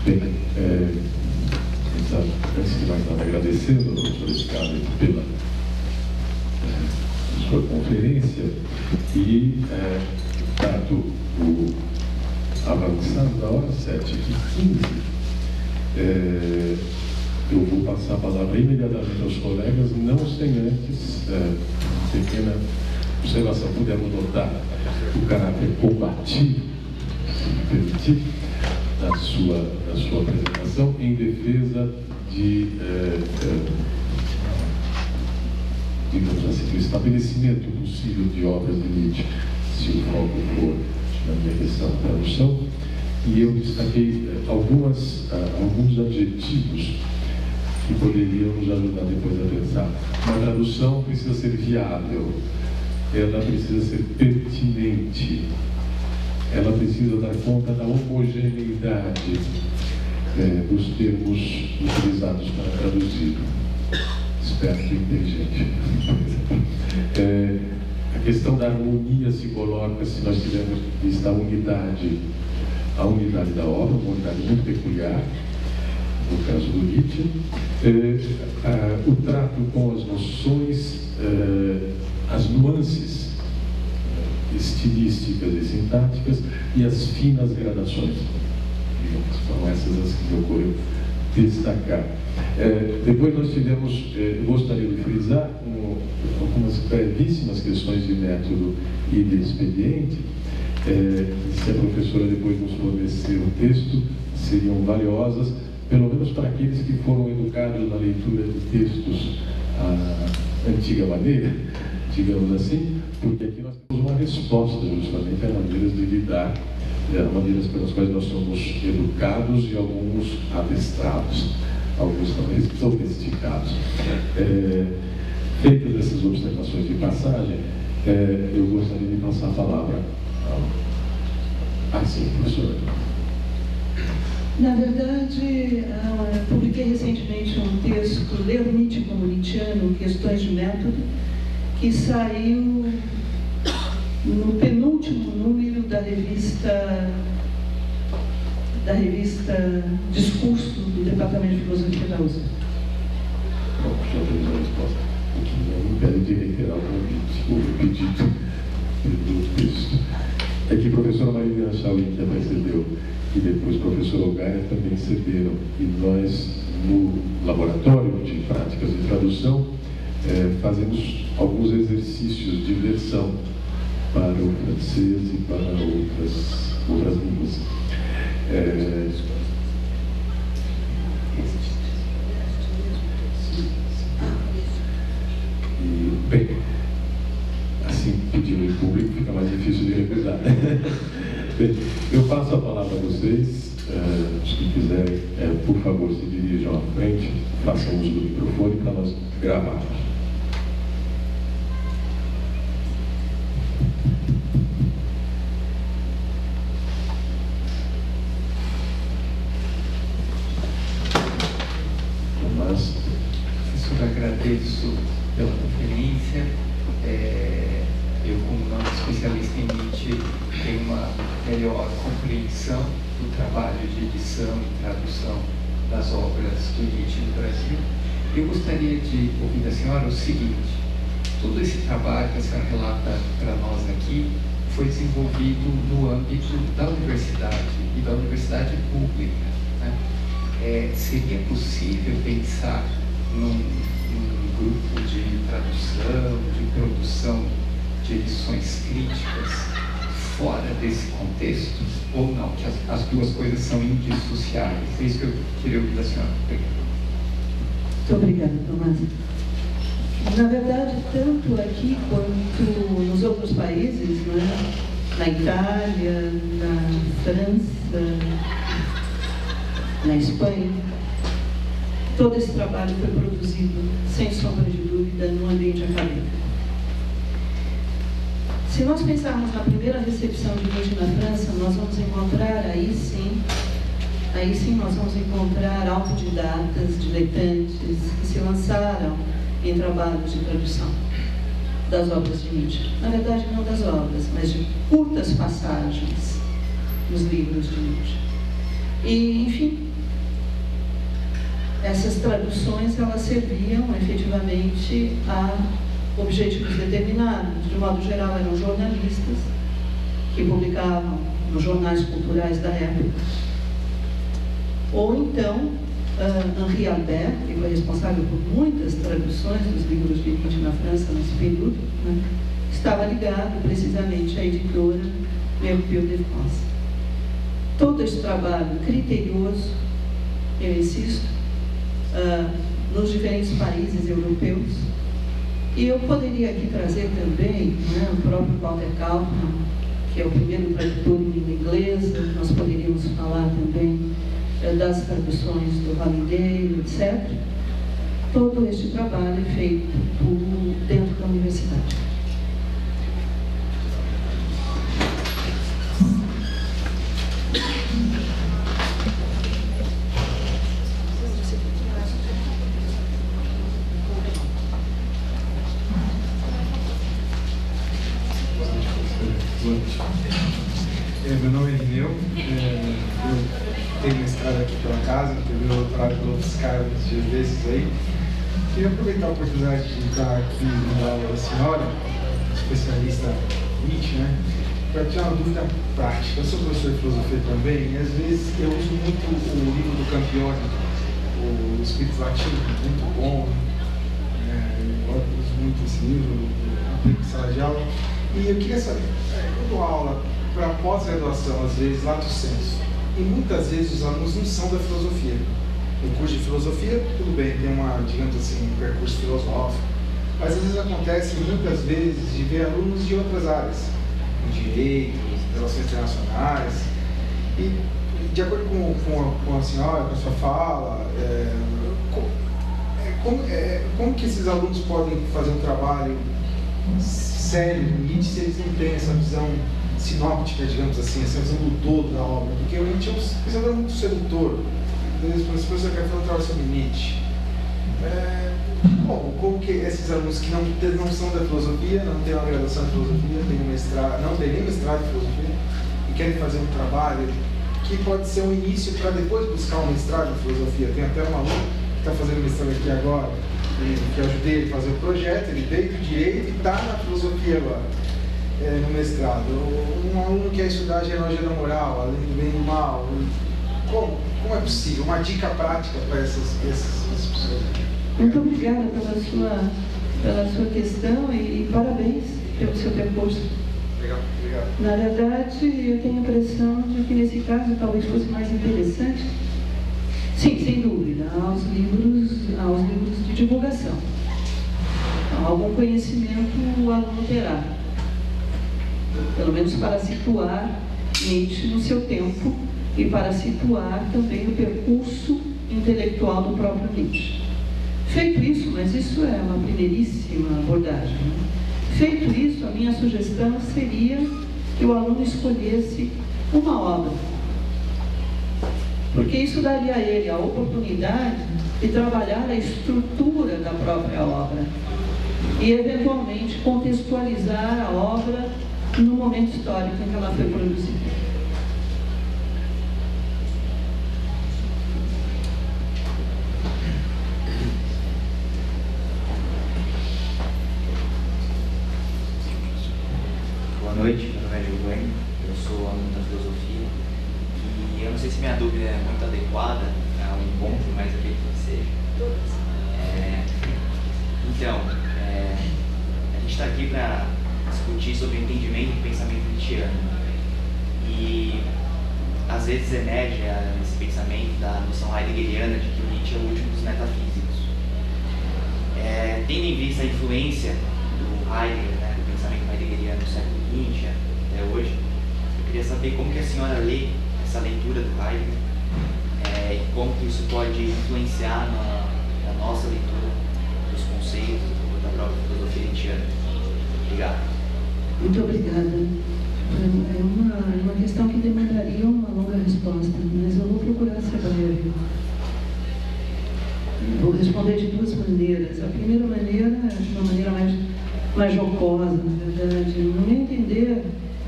Bem, antes de mais nada, agradecendo ao doutor Scarlett pela sua conferência e, dado o avançado da hora 7h15, eu vou passar a palavra imediatamente aos colegas, não sem antes pequena observação. Pudemos notar o caráter combativo, se me permitir, da sua apresentação em defesa de, digamos assim, do estabelecimento possível de obras de Nietzsche, se o foco for na minha questão da tradução. E eu destaquei alguns adjetivos que poderiam nos ajudar depois a pensar. Uma tradução precisa ser viável, ela precisa ser pertinente, ela precisa dar conta da homogeneidade dos termos utilizados para traduzir. Esperto e inteligente. A questão da harmonia se coloca se nós tivermos vista a unidade da obra, uma unidade muito peculiar, no caso do Nietzsche, o trato com as noções, as nuances estilísticas e sintáticas e as finas gradações. São essas as que me ocorreu destacar. Depois nós tivemos, gostaria de frisar algumas brevíssimas questões de método e de expediente. Se a professora depois nos fornecer o texto, seriam valiosas, pelo menos para aqueles que foram educados na leitura de textos à antiga maneira, digamos assim, porque aqui nós temos uma resposta justamente a maneiras de lidar, maneiras pelas quais nós somos educados e alguns adestrados, alguns talvez domesticados. Feitas essas observações de passagem, eu gostaria de passar a palavra sim, professora. Na verdade, publiquei recentemente um texto, Ler Nietzsche como Nietzscheano, Questões de Método, que saiu no penúltimo número da revista Discurso do Departamento de Filosofia da USP. Pronto, já temos a resposta. O que não impede de reiterar o pedido do texto. É que a professora Maria Chauí, que antecedeu, e depois o professor Ogaia também cederam. E nós, no laboratório de práticas de tradução, fazemos alguns exercícios de versão para o francês e para outras línguas. Bem, assim, pedindo em público, fica mais difícil de recusar. Bem, eu passo a palavra a vocês. Os que quiserem, por favor, se dirijam à frente, façam uso do microfone para nós gravarmos. Professor, agradeço pela conferência. Eu, como não especialista em Nietzsche, tenho uma melhor compreensão do trabalho de edição e tradução das obras do Nietzsche no Brasil. Eu gostaria de ouvir da senhora o seguinte: todo esse trabalho que a senhora relata para nós aqui foi desenvolvido no âmbito da universidade e da universidade pública, né? Seria possível pensar num grupo de tradução, de produção de edições críticas fora desse contexto, ou não, que as duas coisas são indissociáveis? É isso que eu queria ouvir da senhora. Muito obrigada, Tomás. Na verdade, tanto aqui quanto nos outros países, né? Na Itália, na França, na Espanha, todo esse trabalho foi produzido, sem sombra de dúvida, no ambiente acadêmico. Se nós pensarmos na primeira recepção de Nietzsche na França, nós vamos encontrar, aí sim nós vamos encontrar autodidatas, diletantes, que se lançaram em trabalhos de tradução das obras de Nietzsche. Na verdade, não das obras, mas de curtas passagens nos livros de Nietzsche. E, enfim, essas traduções elas serviam efetivamente a objetivos determinados. De modo geral, eram jornalistas que publicavam nos jornais culturais da época. Ou então, Henri Albert, que foi responsável por muitas traduções dos livros de Nietzsche na França nesse período, né, estava ligado precisamente à editora Mercure de France. Todo esse trabalho criterioso, eu insisto, nos diferentes países europeus. E eu poderia aqui trazer também, né, o próprio Walter Kaufmann, que é o primeiro tradutor em língua inglesa. Nós poderíamos falar também das traduções do Holiday, etc. Todo este trabalho é feito dentro da universidade. Meu nome é Irineu, eu tenho mestrado aqui pela casa, terminei meu doutorado pelo UFSCar uns dias desses aí. Queria aproveitar a oportunidade de estar aqui na aula da senhora, especialista em Nietzsche, né, para tirar uma dúvida prática. Eu sou professor de filosofia também e às vezes eu uso muito o livro do Campione, o Espírito Latino, muito bom, eu uso muito esse livro, aplico em sala de aula. E eu queria saber, eu dou aula para pós-graduação, às vezes, lato sensu, e muitas vezes os alunos não são da filosofia. No curso de filosofia, tudo bem, tem digamos assim, um percurso filosófico, mas às vezes acontece, muitas vezes, de ver alunos de outras áreas, em direito, relações internacionais, e de acordo com a senhora, com a sua fala, como que esses alunos podem fazer um trabalho sério no Nietzsche se eles não têm essa visão sinóptica, digamos assim, essa visão do todo da obra? Porque o Nietzsche é um pensador muito sedutor. Se você quer fazer um trabalho sobre Nietzsche, como que esses alunos que não são da filosofia, não têm uma graduação em filosofia, não têm nem mestrado em filosofia, e querem fazer um trabalho que pode ser um início para depois buscar um mestrado em filosofia? Tem até um aluno que está fazendo mestrado aqui agora, que eu ajudei ele a fazer o projeto, ele veio do direito e está na filosofia agora, no mestrado. Um aluno que quer estudar a genealogia da moral, além do bem e do mal. Como é possível? Uma dica prática para essas pessoas. Muito obrigada pela sua questão e parabéns pelo seu percurso. Obrigado. Na verdade, eu tenho a impressão de que nesse caso talvez fosse mais interessante. Sim, sem dúvida, aos livros de divulgação. Então, algum conhecimento o aluno terá, pelo menos para situar Nietzsche no seu tempo e para situar também o percurso intelectual do próprio Nietzsche. Feito isso, mas isso é uma primeiríssima abordagem, né? Feito isso, a minha sugestão seria que o aluno escolhesse uma obra, porque isso daria a ele a oportunidade de trabalhar a estrutura da própria obra e, eventualmente, contextualizar a obra no momento histórico em que ela foi produzida. Boa noite, meu nome é Giovanni, eu sou aluno da filosofia e eu não sei se minha dúvida é muito adequada ao encontro, mas eu acredito que seja. A gente está aqui para discutir sobre o entendimento do pensamento nietzschiano e às vezes emerge esse pensamento da noção heideggeriana de que o Nietzsche é o último dos metafísicos. Tendo em vista a influência do Heidegger, né, do pensamento heideggeriano do século XX até hoje, eu queria saber como que a senhora lê essa leitura do Heidegger e como que isso pode influenciar na nossa leitura dos conceitos da própria filosofia nietzschiana. Obrigado. Muito obrigada. É uma questão que demandaria uma longa resposta, mas eu vou procurar ser breve. Vou responder de duas maneiras. A primeira maneira é de uma maneira mais jocosa, na verdade. No meu entender,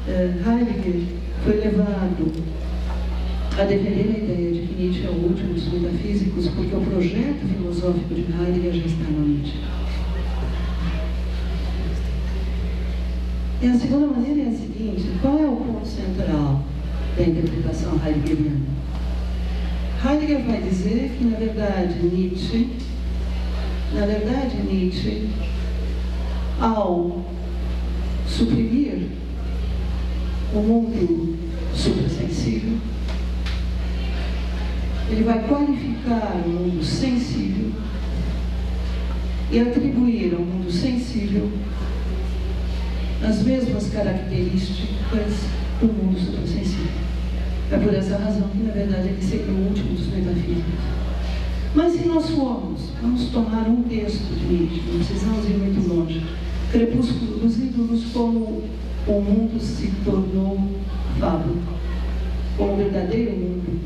Heidegger foi levado a defender a ideia de que Nietzsche é o último dos metafísicos, porque o projeto filosófico de Heidegger já está no Nietzsche. E a segunda maneira é a seguinte: qual é o ponto central da interpretação heideggeriana? Heidegger vai dizer que, na verdade, Nietzsche, ao suprimir o mundo suprassensível, ele vai qualificar o mundo sensível e atribuir ao mundo sensível as mesmas características do mundo suprassensível. É por essa razão que, na verdade, ele seria o último dos metafísicos. Mas se nós vamos tomar um texto de Nietzsche, não precisamos ir muito longe, Crepúsculo dos Ídolos, como o mundo se tornou fábula, como o verdadeiro mundo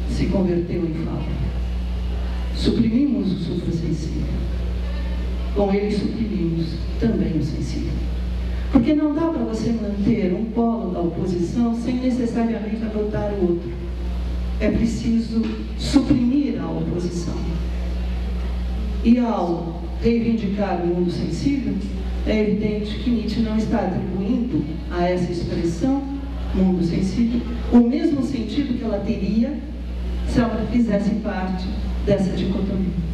se converteu em fábula. Suprimimos o suprassensível, com ele suprimimos também o sensível. Porque não dá para você manter um polo da oposição sem necessariamente adotar o outro. É preciso suprimir a oposição. E ao reivindicar o mundo sensível, é evidente que Nietzsche não está atribuindo a essa expressão, mundo sensível, o mesmo sentido que ela teria se ela fizesse parte dessa dicotomia.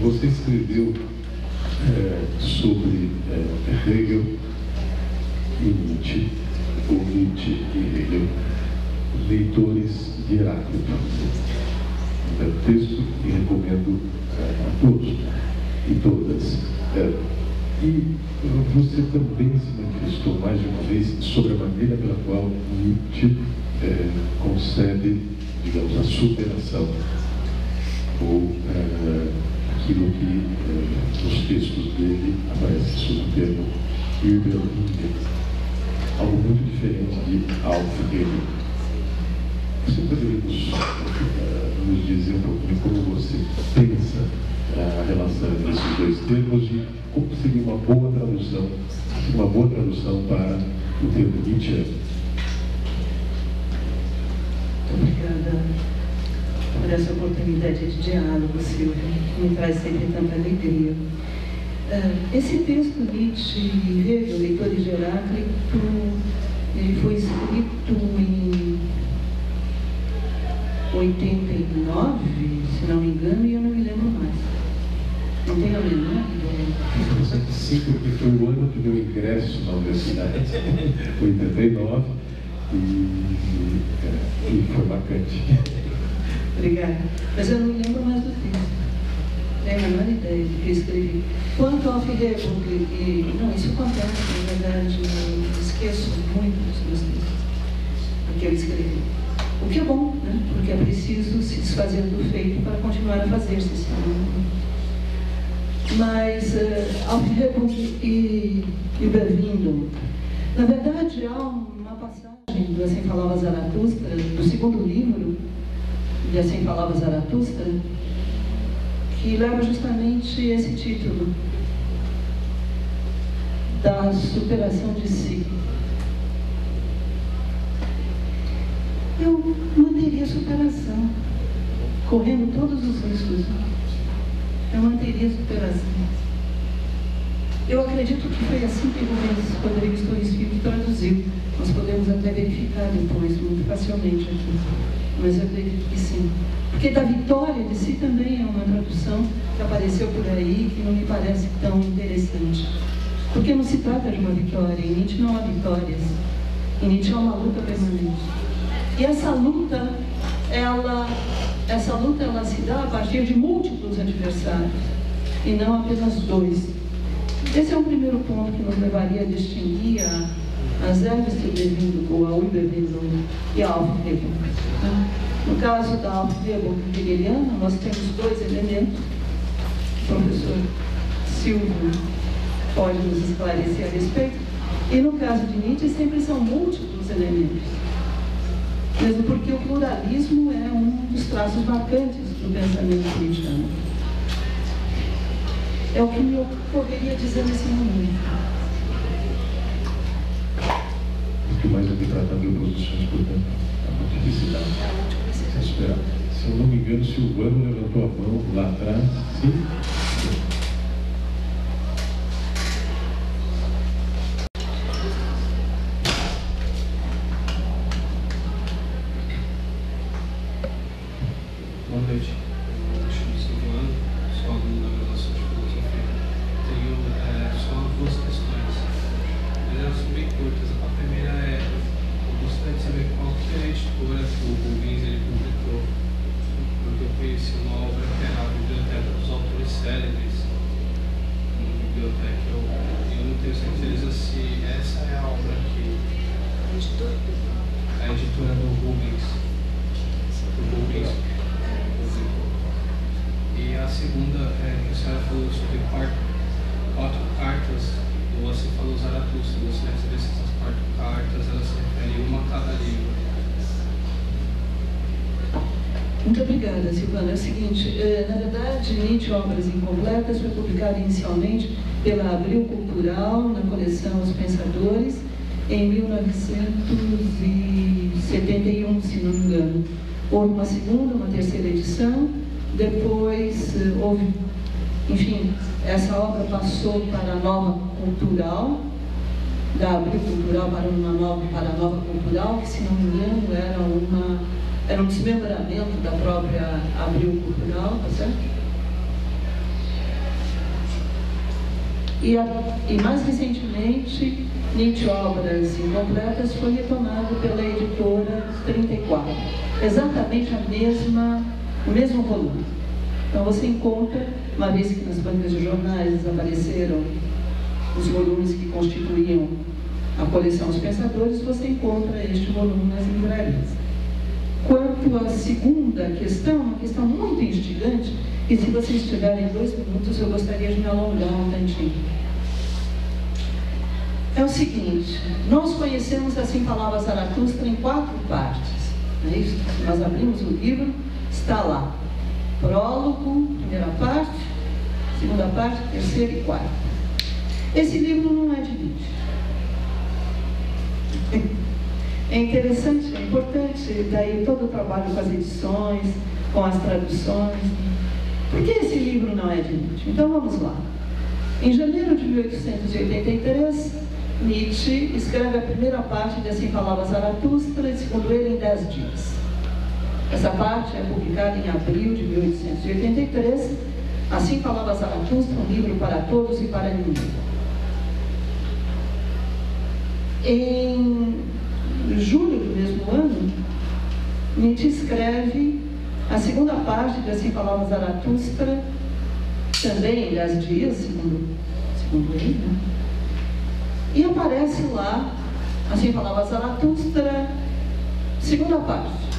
Você escreveu sobre Hegel e Nietzsche, ou Nietzsche e Hegel, leitores de Heráclito. É um texto que recomendo a todos e todas. E você também se manifestou mais de uma vez sobre a maneira pela qual Nietzsche concebe, digamos, a superação, ou aquilo que nos textos dele aparece sob o termo Überwindung, algo muito diferente de Aufhebung. Você poderia nos dizer um pouquinho como você pensa a relação entre esses dois termos e como seria uma boa tradução para o termo Nietzsche? Obrigada por essa oportunidade de diálogo, Silvia, que me traz sempre tanta alegria. Esse texto, Nietzsche e Hegel, leitores de Heráclito, ele foi escrito em 89, se não me engano, e eu não me lembro mais. Não tenho a menor ideia. Sim, porque foi o ano do meu ingresso na universidade, 89, e foi marcante. Obrigada. Mas eu não me lembro mais do texto. Tenho a menor ideia do que eu escrevi. Quanto ao Aufhebung, não, isso acontece, na verdade, eu esqueço muito dos meus textos, do que eu escrevi. O que é bom, né? Porque é preciso se desfazer do feito para continuar a fazer-se. Mas Aufhebung e Überwindung, na verdade, há uma passagem do Assim Falava Zaratustra, do segundo livro de Assim Falava Zaratustra, que leva justamente esse título, da superação de si. Eu manteria a superação, correndo todos os riscos. Eu manteria a superação. Eu acredito que foi assim que o Rodrigues Torres Filho traduziu. Nós podemos até verificar depois, muito facilmente aqui. Mas eu acredito que sim. Porque da vitória de si também é uma tradução que apareceu por aí, que não me parece tão interessante. Porque não se trata de uma vitória. Em Nietzsche não há vitórias. Em Nietzsche há uma luta permanente. E essa luta, ela se dá a partir de múltiplos adversários, e não apenas dois. Esse é o primeiro ponto que nos levaria a distinguir a Selbstüberwindung, ou a Überwindung, e a Aufhebung. No caso da Aufhebung hegeliana, nós temos dois elementos, o professor Silvio pode nos esclarecer a respeito. E no caso de Nietzsche, sempre são múltiplos elementos. Mesmo porque o pluralismo é um dos traços marcantes do pensamento nietzschiano. É o que me ocorreria dizer nesse momento. Muito mais do que tratar de oposições, portanto, a multiplicidade. Se eu não me engano, Silvano levantou a mão lá atrás. Sim? Boa noite. Eu me chamo Silvano, sou aluno da graduação de filosofia. Tenho só duas questões. Mas elas são bem curtas. A primeira é, eu gostaria de saber qual que é a editora que o Rubens ele publicou. Porque eu conheci uma obra que é a Biblioteca dos Autores Célebres, uma biblioteca. Eu não tenho certeza se essa é a obra que a editora do Rubens. E a segunda é que a senhora falou sobre quatro cartas do Assim Falou Zaratustra. Eu gostaria de saber se essas 4 cartas elas se referem uma a cada livro. Muito obrigada, Silvana. É o seguinte, na verdade, Nietzsche, Obras Incompletas, foi publicado inicialmente pela Abril Cultural, na coleção Os Pensadores, em 1971, se não me engano. Houve uma segunda, uma terceira edição, depois houve, enfim, essa obra passou para a Nova Cultural, da Abril Cultural para a Nova Cultural, que, se não me engano, era um desmembramento da própria Abril Cultural, tá certo? E mais recentemente, Nietzsche, Obras Incompletas, foi retomado pela editora 34. Exatamente o mesmo volume. Então você encontra, uma vez que nas bancas de jornais desapareceram os volumes que constituíam a coleção Os Pensadores, você encontra este volume nas livrarias. Quanto à segunda questão, uma questão muito instigante, e se vocês tiverem 2 minutos, eu gostaria de me alongar um tantinho. É o seguinte, nós conhecemos Assim Falava Zaratustra em 4 partes. Não é isso? Se nós abrimos o livro, está lá. Prólogo, primeira parte, segunda parte, terceira e quarta. Esse livro não é de Nietzsche. É interessante, é importante, daí todo o trabalho com as edições, com as traduções. Por que esse livro não é de Nietzsche? Então vamos lá. Em janeiro de 1883, Nietzsche escreve a primeira parte de Assim Falava Zaratustra, segundo ele, em 10 dias. Essa parte é publicada em abril de 1883. Assim Falava Zaratustra, um livro para todos e para ninguém. Em julho do mesmo ano, Nietzsche escreve a segunda parte de Assim Falava Zaratustra, também em 10 dias, segundo ele, né? E aparece lá, Assim Falava Zaratustra, segunda parte.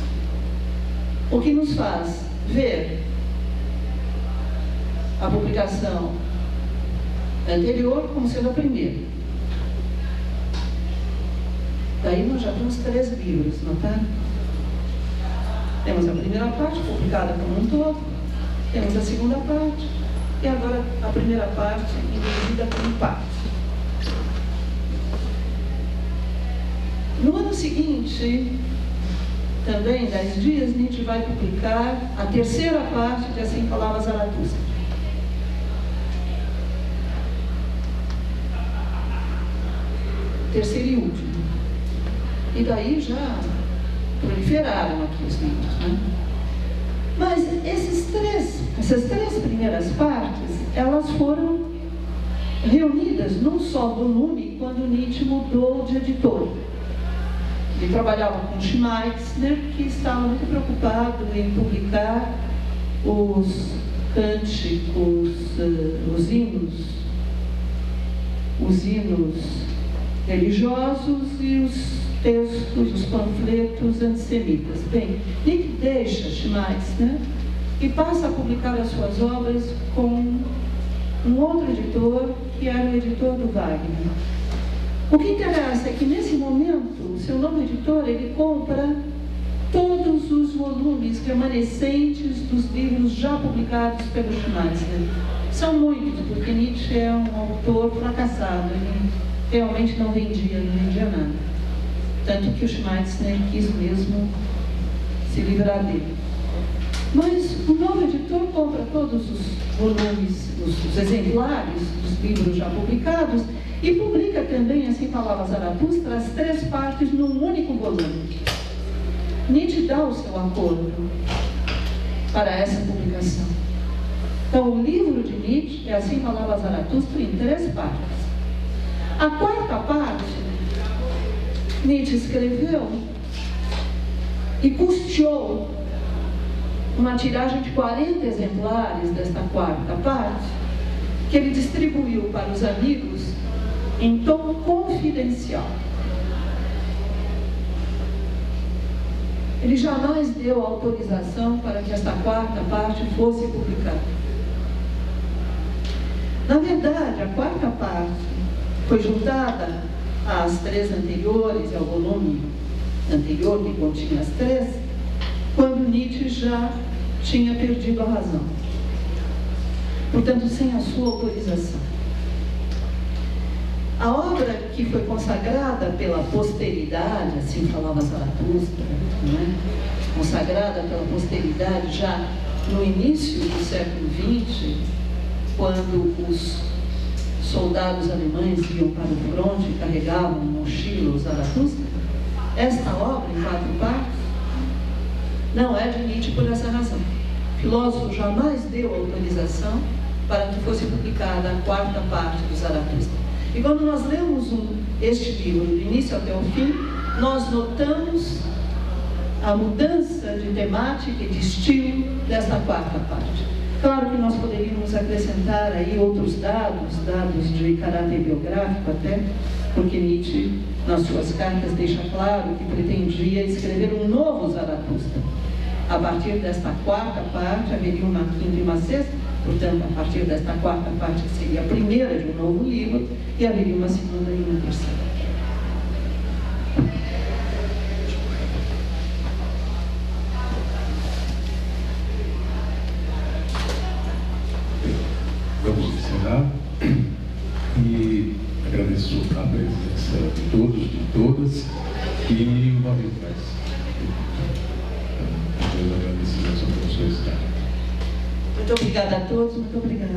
O que nos faz ver a publicação anterior como sendo a primeira. Daí nós já temos 3 livros, notaram? Temos a primeira parte, publicada como um todo, temos a segunda parte, e agora a primeira parte, dividida como parte. No ano seguinte, também em 10 dias, Nietzsche vai publicar a terceira parte de Assim Falava Zaratustra. Terceiro e último. E daí já proliferaram aqui os livros, né? Mas essas três primeiras partes, elas foram reunidas num só volume quando Nietzsche mudou de editor. Ele trabalhava com Schmeitzner, que estava muito preocupado em publicar os cânticos, os hinos religiosos e os textos, os panfletos antissemitas. Bem, Nietzsche deixa Schmeitzner e passa a publicar as suas obras com um outro editor, que era o editor do Wagner. O que interessa é que, nesse momento, o seu novo editor, ele compra todos os volumes remanescentes dos livros já publicados pelo Schnitzler. São muitos, porque Nietzsche é um autor fracassado, ele realmente não vendia nada. Tanto que o Schnitzler quis mesmo se livrar dele. Mas o novo editor compra todos os volumes, os exemplares dos livros já publicados e publica também, assim falava Zaratustra, as 3 partes num único volume. Nietzsche dá o seu acordo para essa publicação. Então, o livro de Nietzsche é Assim Falava Zaratustra em 3 partes. A 4ª parte, Nietzsche escreveu e custeou uma tiragem de 40 exemplares desta 4ª parte, que ele distribuiu para os amigos em tom confidencial. Ele jamais deu autorização para que esta 4ª parte fosse publicada. Na verdade, a 4ª parte foi juntada às 3 anteriores e ao volume anterior, que continha as 3, quando Nietzsche já tinha perdido a razão. Portanto, sem a sua autorização. A obra que foi consagrada pela posteridade, assim falava Zaratustra, né? Consagrada pela posteridade já no início do século XX, quando os soldados alemães iam para o fronte e carregavam mochila Zaratustra, esta obra, em 4 partes, não é de Nietzsche por essa razão. O filósofo jamais deu autorização para que fosse publicada a 4ª parte do Zaratustra. E quando nós lemos este livro, do início até o fim, nós notamos a mudança de temática e de estilo desta 4ª parte. Claro que nós poderíamos acrescentar aí outros dados de caráter biográfico até, porque Nietzsche, nas suas cartas, deixa claro que pretendia escrever um novo Zaratustra. A partir desta 4ª parte, haveria uma 5ª e uma 6ª, portanto, a partir desta 4ª parte, que seria a primeira de um novo livro, e haveria uma 2ª e uma 3ª. Vamos encerrar e agradeço a presença de todos, de todas, e uma vez mais, meus agradecimentos ao professor Scarpa. Muito obrigada a todos, muito obrigada.